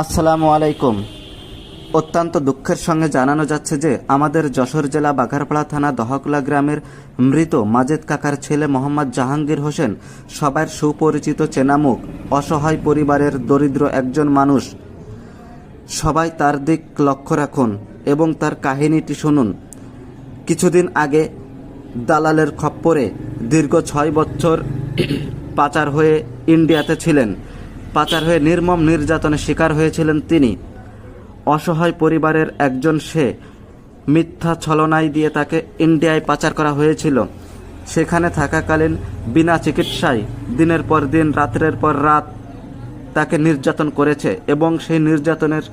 আসসালামু আলাইকুম। অত্যন্ত দুঃখের সঙ্গে জানানো যাচ্ছে যে আমাদের যশোর জেলা বাঘারপাড়া থানা দহকলা গ্রামের মৃত মাজেদ কাকার ছেলে মোহাম্মদ জাহাঙ্গীর হোসেন সবার সুপরিচিত চেনামুখ, অসহায় পরিবারের দরিদ্র একজন মানুষ। সবাই তার দিক লক্ষ্য রাখুন এবং তার কাহিনীটি শুনুন। কিছুদিন আগে দালালের খপ্পরে দীর্ঘ 6 বছর পাচার হয়ে ইন্ডিয়াতে ছিলেন। পাচার হয়ে নির্মম নির্যাতনের শিকার হয়েছিলেন তিনি। অসহায় পরিবারের একজন সে, মিথ্যা ছলনায় দিয়ে তাকে ইন্ডিয়ায় পাচার করা হয়েছিল। সেখানে থাকাকালীন বিনা চিকিৎসায় দিনের পর দিন, রাতের পর রাত তাকে নির্যাতন করেছে এবং সেই নির্যাতনের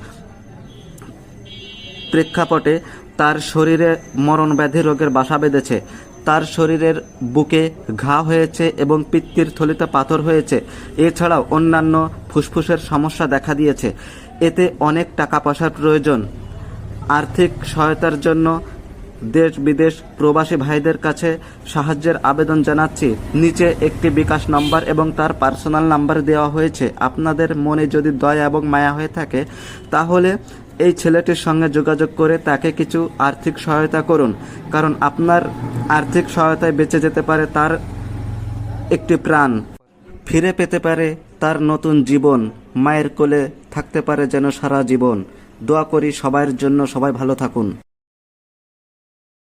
প্রেক্ষাপটে তার শরীরে মরণব্যাধি রোগের বাসা বেঁধেছে। তার শরীরের বুকে ঘা হয়েছে এবং পিত্তির থলিতে পাথর হয়েছে। এছাড়াও অন্যান্য ফুসফুসের সমস্যা দেখা দিয়েছে। এতে অনেক টাকা পয়সার প্রয়োজন। আর্থিক সহায়তার জন্য দেশ বিদেশ প্রবাসী ভাইদের কাছে সাহায্যের আবেদন জানাচ্ছি। নিচে একটি বিকাশ নম্বর এবং তার পার্সোনাল নাম্বার দেওয়া হয়েছে। আপনাদের মনে যদি দয়া এবং মায়া হয়ে থাকে তাহলে এই ছেলেটির সঙ্গে যোগাযোগ করে তাকে কিছু আর্থিক সহায়তা করুন, কারণ আপনার আর্থিক সহায়তায় বেঁচে যেতে পারে তার একটি প্রাণ, ফিরে পেতে পারে তার নতুন জীবন, মায়ের কোলে থাকতে পারে যেন সারা জীবন। দোয়া করি সবার জন্য, সবাই ভালো থাকুন।